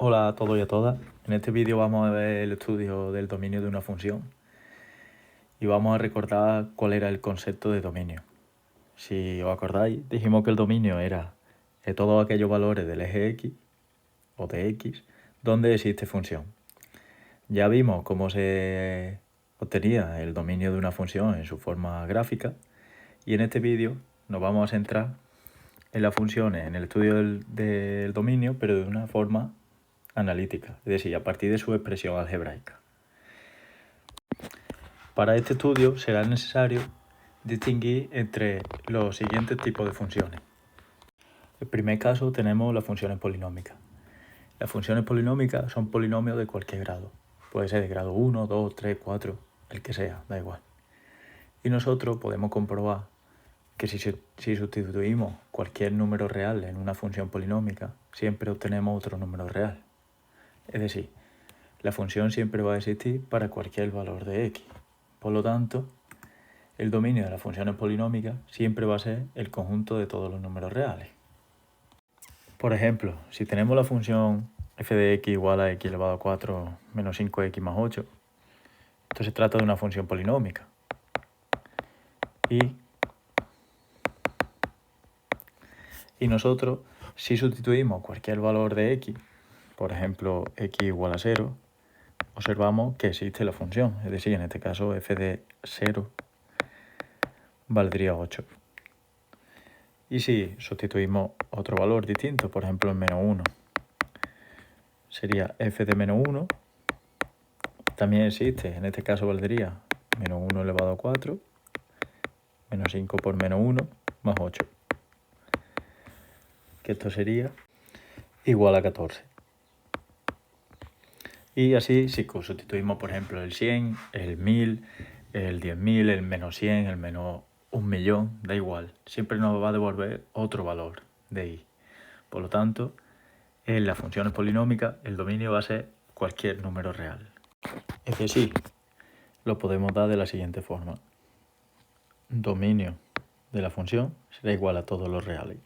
Hola a todos y a todas. En este vídeo vamos a ver el estudio del dominio de una función y vamos a recordar cuál era el concepto de dominio. Si os acordáis, dijimos que el dominio era de todos aquellos valores del eje x o de x donde existe función. Ya vimos cómo se obtenía el dominio de una función en su forma gráfica y en este vídeo nos vamos a centrar en las funciones, en el estudio del dominio, pero de una forma analítica, es decir, a partir de su expresión algebraica. Para este estudio será necesario distinguir entre los siguientes tipos de funciones. En el primer caso tenemos las funciones polinómicas. Las funciones polinómicas son polinomios de cualquier grado. Puede ser de grado 1, 2, 3, 4, el que sea, da igual. Y nosotros podemos comprobar que si sustituimos cualquier número real en una función polinómica, siempre obtenemos otro número real. Es decir, la función siempre va a existir para cualquier valor de x. Por lo tanto, el dominio de las funciones polinómicas siempre va a ser el conjunto de todos los números reales. Por ejemplo, si tenemos la función f de x igual a x elevado a 4 menos 5x más 8, esto se trata de una función polinómica. Y nosotros, si sustituimos cualquier valor de x, por ejemplo, x igual a 0, observamos que existe la función, es decir, en este caso f de 0 valdría 8. Y si sustituimos otro valor distinto, por ejemplo, en menos 1, sería f de menos 1, también existe, en este caso valdría menos 1 elevado a 4, menos 5 por menos 1, más 8. Que esto sería igual a 14. Y así, si sustituimos, por ejemplo, el 100, el 1000, el 10.000, el menos 100, el menos 1.000.000, da igual. Siempre nos va a devolver otro valor de y. Por lo tanto, en las funciones polinómicas, el dominio va a ser cualquier número real. Es decir, lo podemos dar de la siguiente forma. Dominio de la función será igual a todos los reales.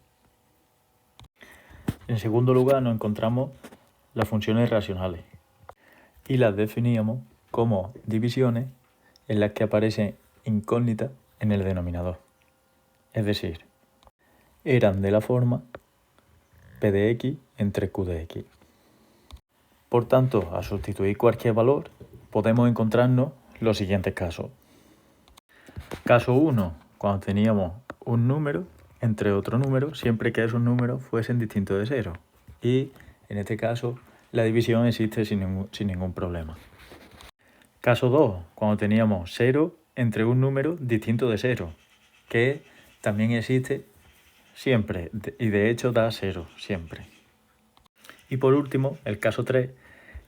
En segundo lugar, nos encontramos las funciones racionales y las definíamos como divisiones en las que aparecen incógnitas en el denominador. Es decir, eran de la forma p de x entre q de x. Por tanto, al sustituir cualquier valor, podemos encontrarnos los siguientes casos. Caso 1, cuando teníamos un número entre otro número, siempre que esos números fuesen distintos de 0. Y en este caso, la división existe sin ningún problema. Caso 2, cuando teníamos 0 entre un número distinto de 0, que también existe siempre, y de hecho da 0 siempre. Y por último, el caso 3,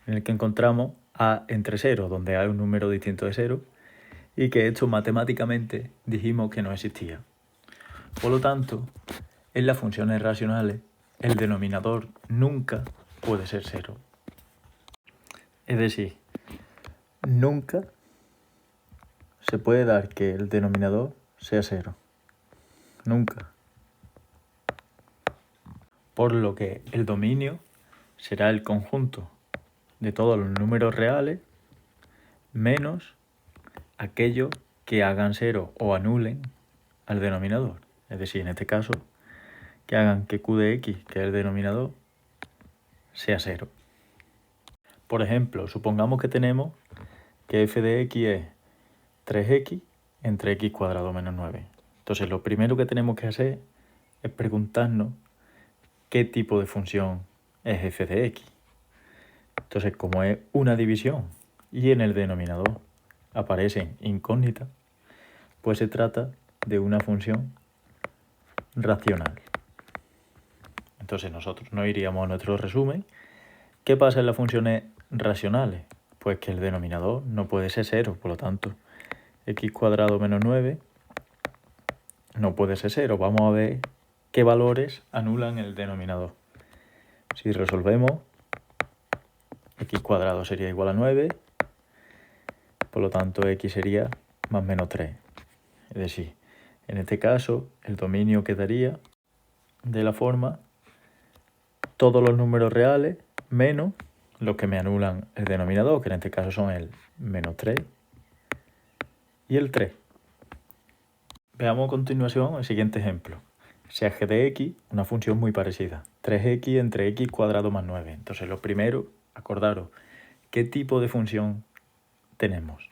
en el que encontramos a entre 0, donde hay un número distinto de 0, y que esto matemáticamente dijimos que no existía. Por lo tanto, en las funciones racionales, el denominador nunca puede ser 0. Es decir, nunca se puede dar que el denominador sea 0. Nunca. Por lo que el dominio será el conjunto de todos los números reales menos aquellos que hagan 0 o anulen al denominador. Es decir, en este caso, que hagan que q de x, que es el denominador, sea 0. Por ejemplo, supongamos que tenemos que f de x es 3x entre x cuadrado menos 9. Entonces, lo primero que tenemos que hacer es preguntarnos qué tipo de función es f de x. Entonces, como es una división y en el denominador aparecen incógnitas, pues se trata de una función racional. Entonces nosotros nos iríamos a nuestro resumen. ¿Qué pasa en las funciones racionales? Pues que el denominador no puede ser 0, por lo tanto, x cuadrado menos 9 no puede ser 0. Vamos a ver qué valores anulan el denominador. Si resolvemos, x cuadrado sería igual a 9, por lo tanto x sería más menos 3. Es decir, en este caso, el dominio quedaría de la forma todos los números reales menos los que me anulan el denominador, que en este caso son el menos 3 y el 3. Veamos a continuación el siguiente ejemplo. Sea g de x, una función muy parecida. 3x entre x cuadrado más 9. Entonces, lo primero, acordaros, ¿qué tipo de función tenemos?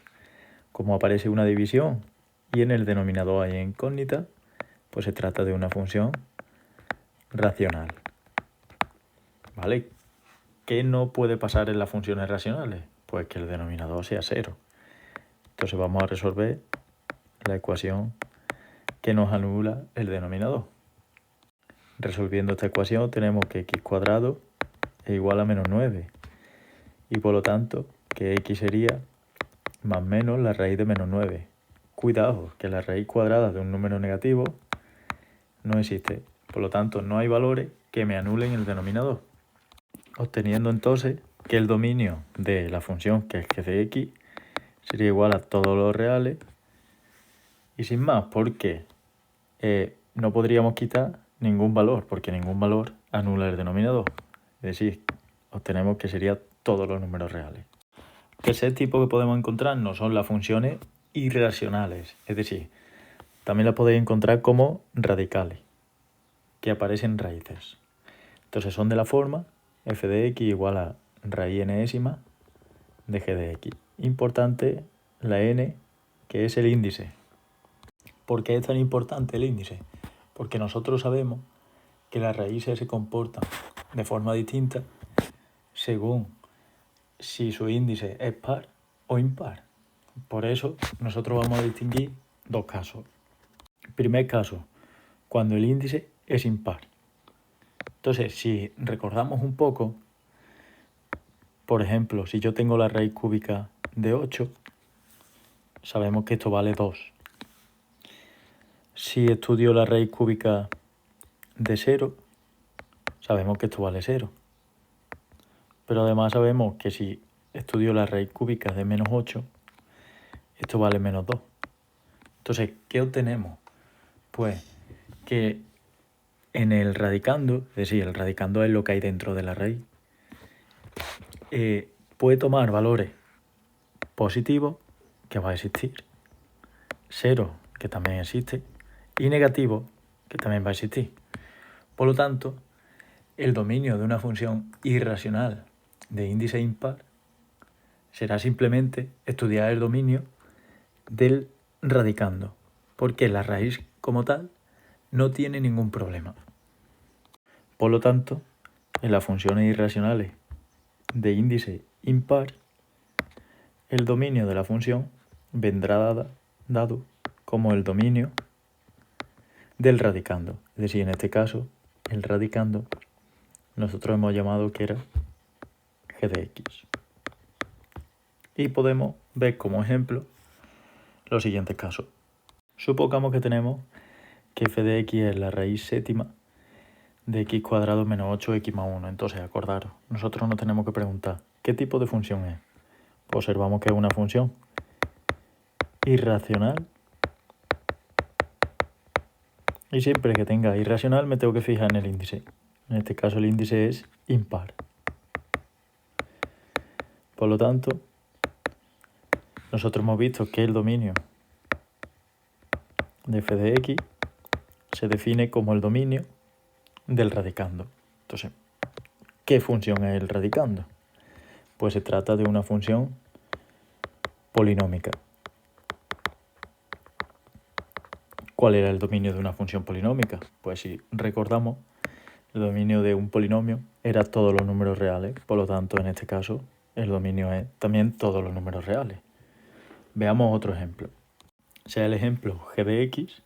Como aparece una división y en el denominador hay incógnita, pues se trata de una función racional. ¿Vale? ¿Qué no puede pasar en las funciones racionales? Pues que el denominador sea 0. Entonces vamos a resolver la ecuación que nos anula el denominador. Resolviendo esta ecuación tenemos que x cuadrado es igual a menos 9 y por lo tanto que x sería más menos la raíz de menos 9. Cuidado, que la raíz cuadrada de un número negativo no existe, por lo tanto no hay valores que me anulen el denominador. Obteniendo entonces que el dominio de la función que es g de x sería igual a todos los reales y sin más, porque no podríamos quitar ningún valor, porque ningún valor anula el denominador. Es decir, obtenemos que sería todos los números reales. El tercer tipo que podemos encontrar no son las funciones irracionales, es decir, también las podéis encontrar como radicales, que aparecen raíces. Entonces son de la forma f de x igual a raíz enésima de g de x. Importante la n, que es el índice. ¿Por qué es tan importante el índice? Porque nosotros sabemos que las raíces se comportan de forma distinta según si su índice es par o impar. Por eso nosotros vamos a distinguir dos casos. Primer caso, cuando el índice es impar. Entonces, si recordamos un poco, por ejemplo, si yo tengo la raíz cúbica de 8, sabemos que esto vale 2. Si estudio la raíz cúbica de 0, sabemos que esto vale 0. Pero además sabemos que si estudio la raíz cúbica de menos 8, esto vale menos 2. Entonces, ¿qué obtenemos? Pues que en el radicando, es decir, el radicando es lo que hay dentro de la raíz, puede tomar valores positivos, que va a existir, 0, que también existe, y negativo, que también va a existir. Por lo tanto, el dominio de una función irracional de índice impar será simplemente estudiar el dominio del radicando, porque la raíz como tal no tiene ningún problema. Por lo tanto, en las funciones irracionales de índice impar, el dominio de la función vendrá dado como el dominio del radicando. Es decir, en este caso, el radicando nosotros hemos llamado que era g de x. Y podemos ver como ejemplo los siguientes casos. Supongamos que tenemos que f de x es la raíz séptima de x cuadrado menos 8x más 1. Entonces, acordaros, nosotros nos tenemos que preguntar, ¿qué tipo de función es? Pues observamos que es una función irracional. Y siempre que tenga irracional me tengo que fijar en el índice. En este caso el índice es impar. Por lo tanto, nosotros hemos visto que el dominio de f de x se define como el dominio del radicando. Entonces, ¿qué función es el radicando? Pues se trata de una función polinómica. ¿Cuál era el dominio de una función polinómica? Pues si recordamos, el dominio de un polinomio era todos los números reales, por lo tanto, en este caso, el dominio es también todos los números reales. Veamos otro ejemplo. Sea el ejemplo g de x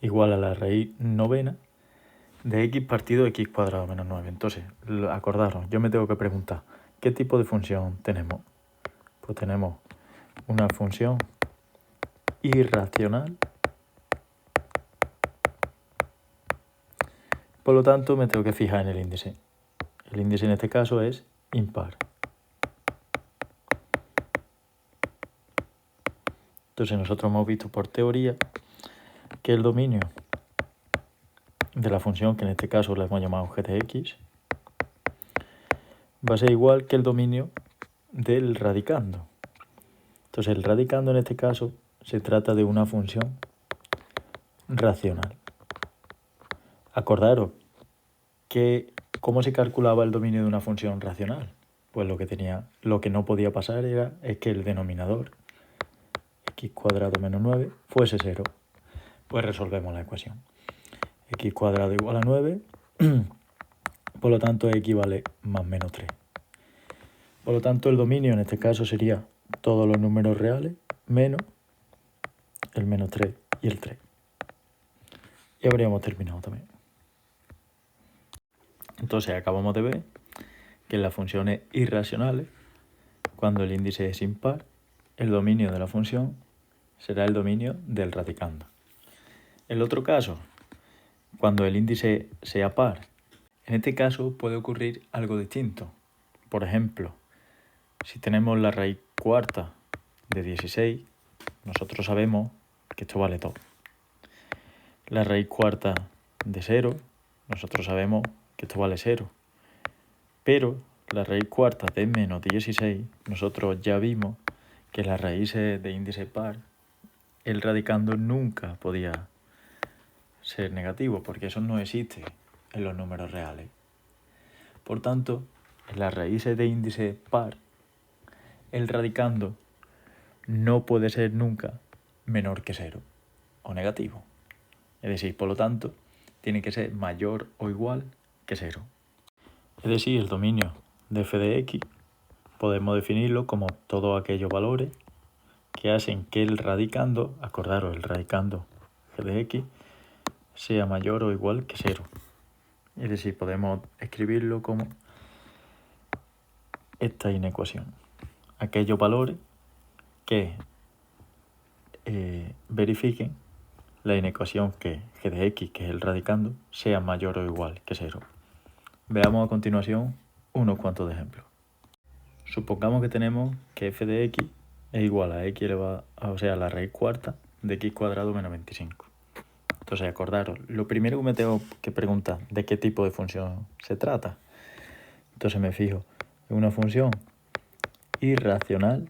igual a la raíz novena de x partido de x cuadrado menos 9. Entonces, acordaros, yo me tengo que preguntar, ¿qué tipo de función tenemos? Pues tenemos una función irracional. Por lo tanto, me tengo que fijar en el índice. El índice en este caso es impar. Entonces, nosotros hemos visto por teoría que el dominio de la función, que en este caso la hemos llamado g de x, va a ser igual que el dominio del radicando. Entonces el radicando en este caso se trata de una función racional. Acordaros que ¿cómo se calculaba el dominio de una función racional? Pues lo que no podía pasar es que el denominador x cuadrado menos 9 fuese 0. Pues resolvemos la ecuación. X cuadrado igual a 9, por lo tanto x vale más menos 3. Por lo tanto el dominio en este caso sería todos los números reales menos el menos 3 y el 3. Y habríamos terminado también. Entonces acabamos de ver que en las funciones irracionales, cuando el índice es impar, el dominio de la función será el dominio del radicando. El otro caso, cuando el índice sea par, en este caso puede ocurrir algo distinto. Por ejemplo, si tenemos la raíz cuarta de 16, nosotros sabemos que esto vale 2. La raíz cuarta de 0, nosotros sabemos que esto vale 0. Pero la raíz cuarta de menos 16, nosotros ya vimos que las raíces de índice par, el radicando nunca podía ser negativo, porque eso no existe en los números reales. Por tanto, en las raíces de índice par, el radicando no puede ser nunca menor que 0 o negativo. Es decir, por lo tanto, tiene que ser mayor o igual que 0. Es decir, el dominio de f de x podemos definirlo como todos aquellos valores que hacen que el radicando, acordaros, el radicando g de x, sea mayor o igual que 0. Es decir, podemos escribirlo como esta inecuación. Aquellos valores que verifiquen la inecuación que g de x, que es el radicando, sea mayor o igual que 0. Veamos a continuación unos cuantos ejemplos. Supongamos que tenemos que f de x es igual a x elevado, o sea, la raíz cuarta de x cuadrado menos 25. Entonces, acordaros, lo primero que me tengo que preguntar, ¿de qué tipo de función se trata? Entonces me fijo en una función irracional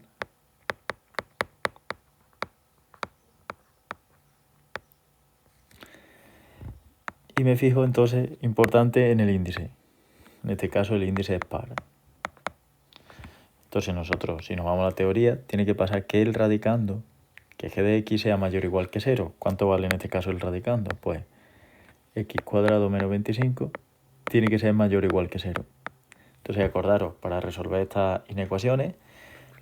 y me fijo entonces, importante, en el índice. En este caso el índice es par. Entonces nosotros, si nos vamos a la teoría, tiene que pasar que el radicando, que g de x sea mayor o igual que 0. ¿Cuánto vale en este caso el radicando? Pues x cuadrado menos 25 tiene que ser mayor o igual que 0. Entonces acordaros, para resolver estas inecuaciones,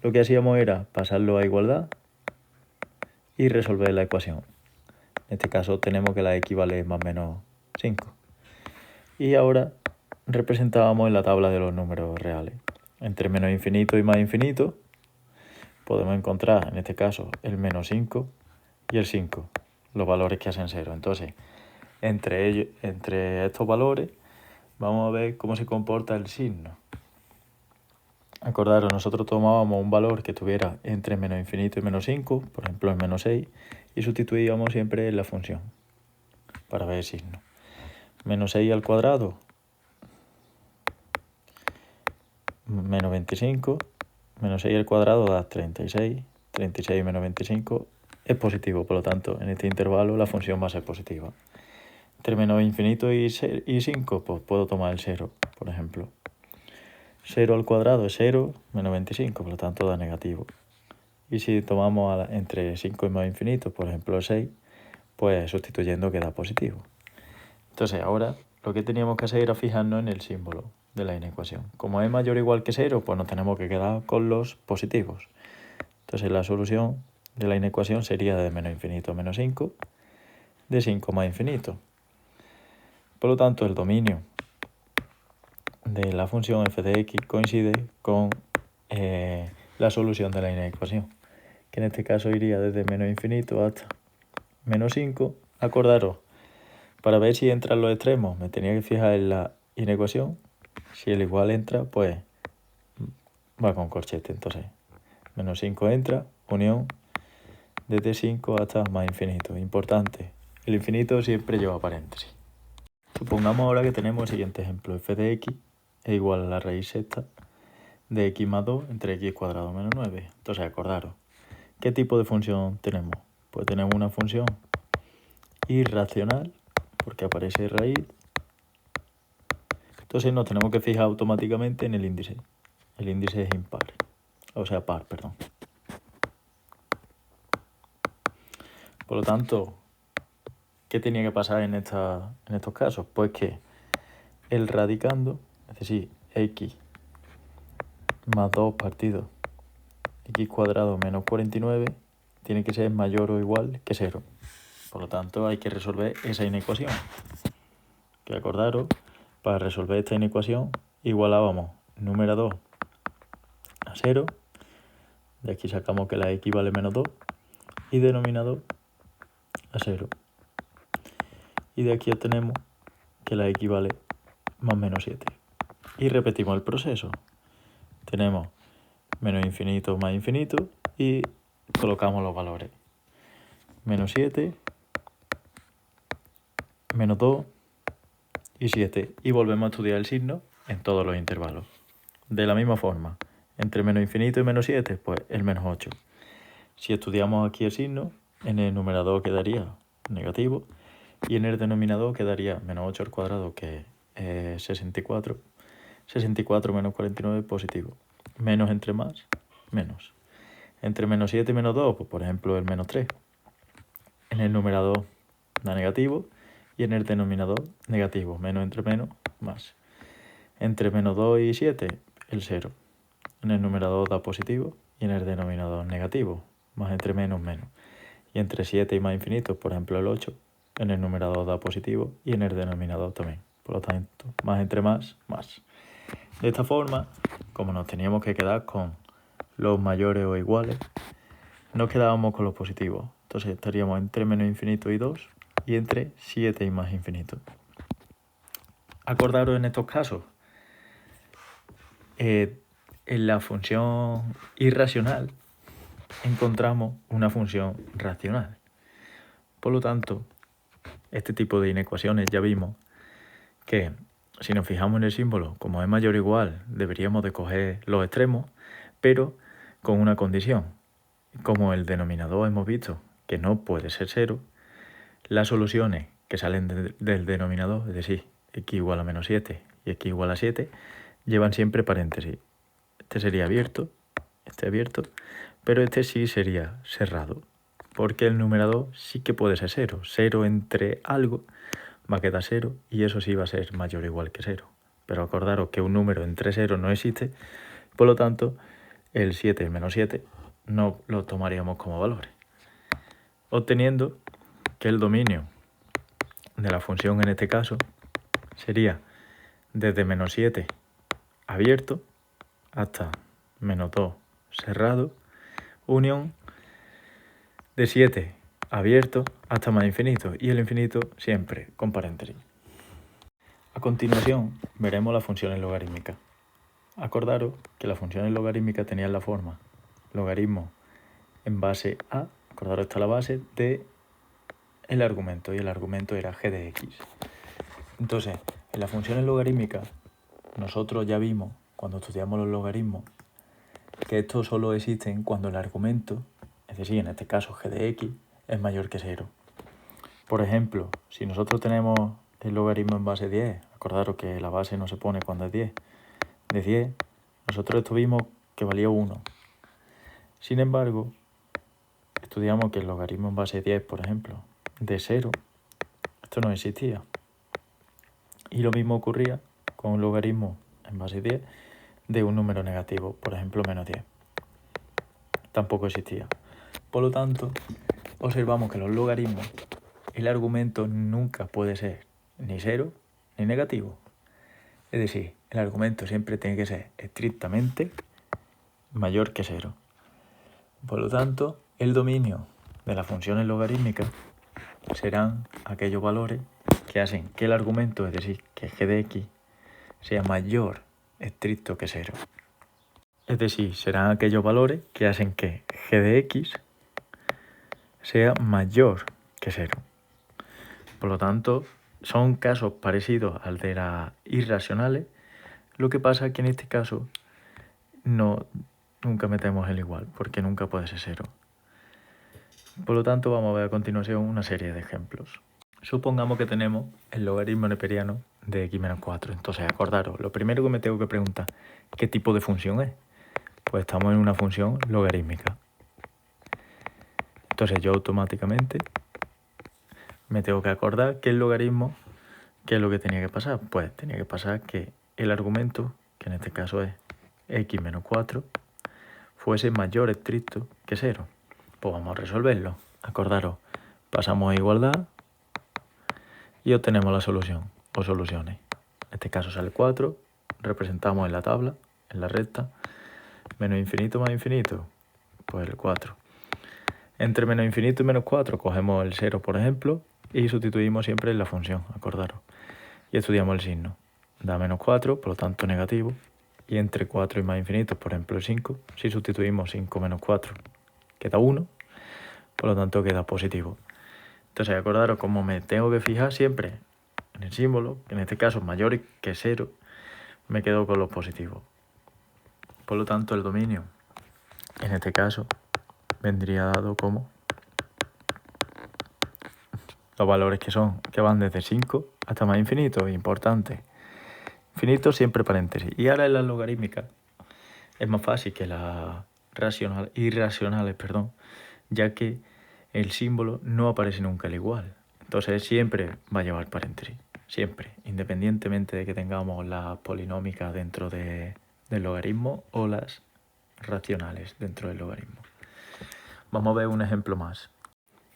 lo que hacíamos era pasarlo a igualdad y resolver la ecuación. En este caso tenemos que la x vale más o menos 5. Y ahora representábamos en la tabla de los números reales. Entre menos infinito y más infinito podemos encontrar, en este caso, el menos 5 y el 5, los valores que hacen 0. Entonces, entre estos valores, vamos a ver cómo se comporta el signo. Acordaros, nosotros tomábamos un valor que estuviera entre menos infinito y menos 5, por ejemplo el menos 6, y sustituíamos siempre en la función para ver el signo. Menos 6 al cuadrado, menos 25, menos 6 al cuadrado da 36, 36 menos 25 es positivo, por lo tanto en este intervalo la función va a ser positiva. Entre menos infinito y 5, pues puedo tomar el 0, por ejemplo. 0 al cuadrado es 0, menos 25, por lo tanto da negativo. Y si tomamos entre 5 y más infinito, por ejemplo 6, pues sustituyendo queda positivo. Entonces ahora lo que teníamos que hacer era fijarnos en el símbolo de la inecuación. Como es mayor o igual que 0, pues nos tenemos que quedar con los positivos. Entonces la solución de la inecuación sería de menos infinito a menos 5, de 5 más infinito. Por lo tanto, el dominio de la función f de x coincide con la solución de la inecuación, que en este caso iría desde menos infinito hasta menos 5. Acordaros, para ver si entran los extremos me tenía que fijar en la inecuación. Si el igual entra, pues va con corchete. Entonces, menos 5 entra, unión desde 5 hasta más infinito. Importante, el infinito siempre lleva paréntesis. Supongamos ahora que tenemos el siguiente ejemplo. F de x es igual a la raíz sexta de x más 2 entre x cuadrado menos 9. Entonces, acordaros, ¿qué tipo de función tenemos? Pues tenemos una función irracional, porque aparece raíz. Entonces nos tenemos que fijar automáticamente en el índice. El índice es impar, o sea, par, perdón. Por lo tanto, ¿qué tenía que pasar en estos casos? Pues que el radicando, es decir, x más 2 partido x cuadrado menos 49, tiene que ser mayor o igual que 0. Por lo tanto, hay que resolver esa inecuación. Que acordaros, para resolver esta inecuación, igualábamos numerador a 0, de aquí sacamos que la x vale menos 2, y denominador a 0. Y de aquí obtenemos que la x vale más menos 7. Y repetimos el proceso. Tenemos menos infinito más infinito y colocamos los valores. Menos 7, menos 2 y 7. Y volvemos a estudiar el signo en todos los intervalos. De la misma forma, entre menos infinito y menos 7, pues el menos 8. Si estudiamos aquí el signo, en el numerador quedaría negativo y en el denominador quedaría menos 8 al cuadrado, que es 64. 64 menos 49 positivo. Menos entre más, menos. Entre menos 7 y menos 2, pues por ejemplo el menos 3. En el numerador da negativo y en el denominador negativo. Menos entre menos, más. Entre menos 2 y 7, el 0. En el numerador da positivo y en el denominador negativo. Más entre menos, menos. Y entre 7 y más infinito, por ejemplo el 8, en el numerador da positivo y en el denominador también. Por lo tanto, más entre más, más. De esta forma, como nos teníamos que quedar con los mayores o iguales, nos quedábamos con los positivos. Entonces estaríamos entre menos infinito y 2 y entre 7 y más infinito. Acordaros en estos casos, en la función irracional encontramos una función racional. Por lo tanto, este tipo de inecuaciones ya vimos que si nos fijamos en el símbolo, como es mayor o igual, deberíamos de coger los extremos, pero con una condición. Como el denominador hemos visto que no puede ser 0, las soluciones que salen del denominador, es decir, x igual a menos 7 y x igual a 7, llevan siempre paréntesis. Este sería abierto, este abierto, pero este sí sería cerrado, porque el numerador sí que puede ser 0. 0 entre algo va a quedar 0 y eso sí va a ser mayor o igual que 0. Pero acordaros que un número entre 0 no existe, por lo tanto, el 7 y el menos 7 no lo tomaríamos como valores. Obteniendo que el dominio de la función en este caso sería desde menos 7 abierto hasta menos 2 cerrado, unión de 7 abierto hasta más infinito y el infinito siempre con paréntesis. A continuación veremos las funciones logarítmicas. Acordaros que las funciones logarítmicas tenían la forma logaritmo en base a, acordaros está la base de el argumento y el argumento era g de x. Entonces, en las funciones logarítmicas nosotros ya vimos cuando estudiamos los logaritmos que estos solo existen cuando el argumento, es decir, en este caso g de x, es mayor que 0. Por ejemplo, si nosotros tenemos el logaritmo en base 10, acordaros que la base no se pone cuando es 10, de 10, nosotros tuvimos que valía 1. Sin embargo, estudiamos que el logaritmo en base 10, por ejemplo, de 0, esto no existía. Y lo mismo ocurría con un logaritmo en base 10 de un número negativo, por ejemplo, menos 10. Tampoco existía. Por lo tanto, observamos que los logaritmos, el argumento nunca puede ser ni 0 ni negativo. Es decir, el argumento siempre tiene que ser estrictamente mayor que 0. Por lo tanto, el dominio de las funciones logarítmicas serán aquellos valores que hacen que el argumento, es decir, que g de x, sea mayor estricto que 0. Es decir, serán aquellos valores que hacen que g de x sea mayor que 0. Por lo tanto, son casos parecidos al de las irracionales. Lo que pasa es que en este caso nunca metemos el igual, porque nunca puede ser 0. Por lo tanto, vamos a ver a continuación una serie de ejemplos. Supongamos que tenemos el logaritmo neperiano de x menos 4. Entonces, acordaros, lo primero que me tengo que preguntar, ¿qué tipo de función es? Pues estamos en una función logarítmica. Entonces, yo automáticamente me tengo que acordar que el logaritmo, ¿qué es lo que tenía que pasar? Pues tenía que pasar que el argumento, que en este caso es x menos 4, fuese mayor estricto que 0. Pues vamos a resolverlo. Acordaros, pasamos a igualdad y obtenemos la solución o soluciones. En este caso sale 4, representamos en la tabla, en la recta, menos infinito más infinito, pues el 4. Entre menos infinito y menos 4 cogemos el 0, por ejemplo, y sustituimos siempre en la función, acordaros. Y estudiamos el signo. Da menos 4, por lo tanto negativo. Y entre 4 y más infinito, por ejemplo el 5, si sustituimos 5 menos 4, queda 1, por lo tanto queda positivo. Entonces acordaros, como me tengo que fijar siempre en el símbolo, que en este caso es mayor que 0, me quedo con los positivos. Por lo tanto el dominio, en este caso, vendría dado como los valores que van desde 5 hasta más infinito, importante. Infinito siempre paréntesis. Y ahora en las logarítmicas es más fácil que las irracionales, ya que el símbolo no aparece nunca al igual. Entonces siempre va a llevar paréntesis, siempre, independientemente de que tengamos las polinómicas dentro del logaritmo o las racionales dentro del logaritmo. Vamos a ver un ejemplo más.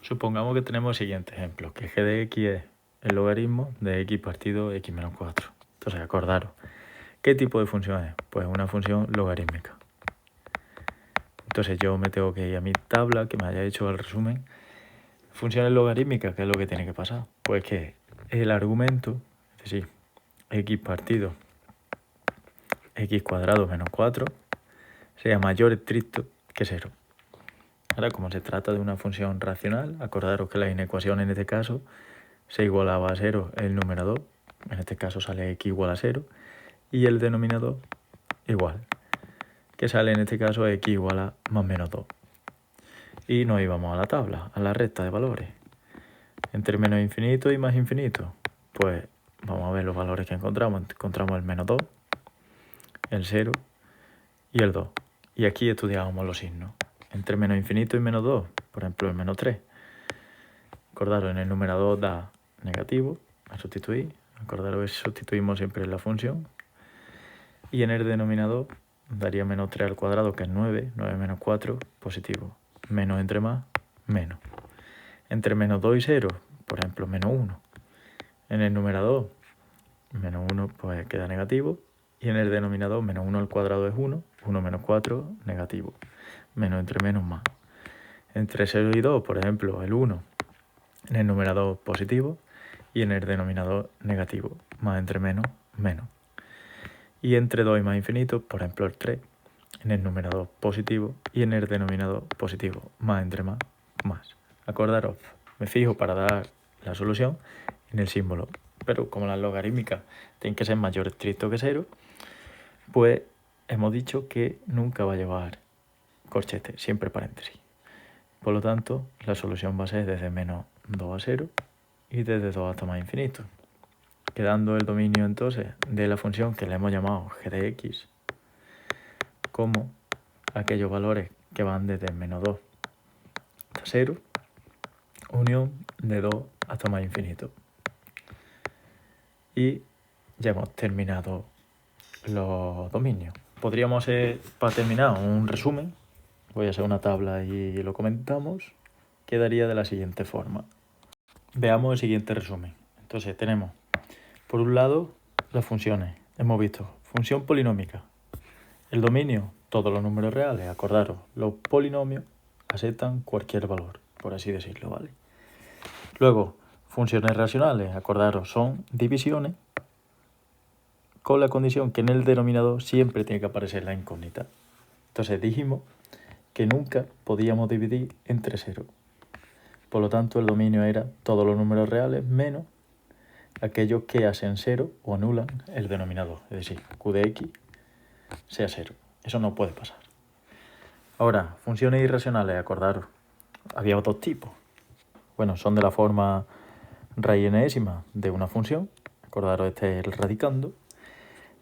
Supongamos que tenemos el siguiente ejemplo, que g de x es el logaritmo de x partido x menos 4. Entonces acordaros, ¿qué tipo de función es? Pues una función logarítmica. Entonces yo me tengo que ir a mi tabla, que me haya hecho el resumen. Funciones logarítmicas, ¿qué es lo que tiene que pasar? Pues que el argumento, es decir, x partido x cuadrado menos 4, sea mayor estricto que 0. Ahora, como se trata de una función racional, acordaros que la inecuación en este caso se igualaba a 0 el numerador, en este caso sale x igual a 0, y el denominador igual, que sale en este caso x igual a más menos 2. Y nos íbamos a la tabla, a la recta de valores. Entre menos infinito y más infinito, pues vamos a ver los valores que encontramos. Encontramos el menos 2, el 0 y el 2. Y aquí estudiábamos los signos. Entre menos infinito y menos 2, por ejemplo el menos 3. Acordaros, en el numerador da negativo, a sustituir. Acordaros que sustituimos siempre en la función. Y en el denominador daría menos 3 al cuadrado, que es 9. 9 menos 4, positivo. Menos entre más, menos. Entre menos 2 y 0, por ejemplo, menos 1. En el numerador, menos 1 pues queda negativo. Y en el denominador, menos 1 al cuadrado es 1. 1 menos 4, negativo. Menos entre menos más. Entre 0 y 2, por ejemplo, el 1. En el numerador positivo y en el denominador negativo. Más entre menos, menos. Y entre 2 y más infinito, por ejemplo, el 3. En el numerador positivo y en el denominador positivo. Más entre más, más. Acordaros, me fijo para dar la solución en el símbolo. Pero como las logarítmicas tienen que ser mayor estricto que 0, pues hemos dicho que nunca va a llevar corchete, siempre paréntesis. Por lo tanto, la solución va a ser desde menos 2 a 0 y desde 2 hasta más infinito. Quedando el dominio entonces de la función que le hemos llamado g de x como aquellos valores que van desde menos 2 hasta 0, unión de 2 hasta más infinito. Y ya hemos terminado los dominios. Podríamos hacer, para terminar, un resumen. Voy a hacer una tabla y lo comentamos. Quedaría de la siguiente forma. Veamos el siguiente resumen. Entonces tenemos, por un lado, las funciones. Hemos visto función polinómica. El dominio, todos los números reales. Acordaros, los polinomios aceptan cualquier valor, por así decirlo, ¿vale? Luego, funciones racionales. Acordaros, son divisiones con la condición que en el denominador siempre tiene que aparecer la incógnita. Entonces dijimos que nunca podíamos dividir entre 0. Por lo tanto, el dominio era todos los números reales menos aquellos que hacen 0 o anulan el denominador. Es decir, q de x sea 0. Eso no puede pasar. Ahora, funciones irracionales, acordaros, había dos tipos. Bueno, son de la forma raíz enésima de una función. Acordaros, este es el radicando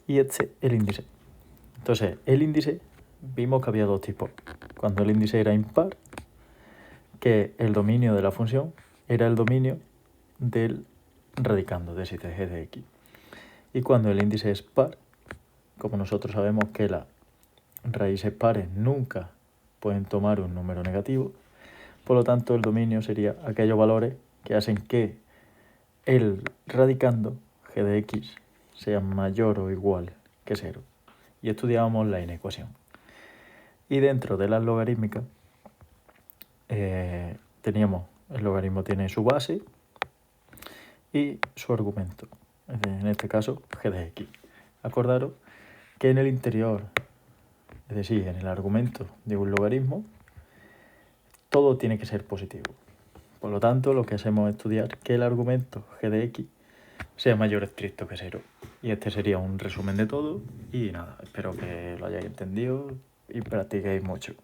y este el índice. Entonces, el índice, vimos que había dos tipos. Cuando el índice era impar, que el dominio de la función era el dominio del radicando de 7g de x. Y cuando el índice es par, como nosotros sabemos que las raíces pares nunca pueden tomar un número negativo, por lo tanto el dominio sería aquellos valores que hacen que el radicando g de x sea mayor o igual que 0. Y estudiábamos la inecuación. Y dentro de las logarítmicas teníamos, el logaritmo tiene su base y su argumento, en este caso g de x. Acordaros que en el interior, es decir, en el argumento de un logaritmo, todo tiene que ser positivo. Por lo tanto, lo que hacemos es estudiar que el argumento g de x sea mayor o estricto que 0. Y este sería un resumen de todo. Y nada, espero que lo hayáis entendido y practiquéis mucho.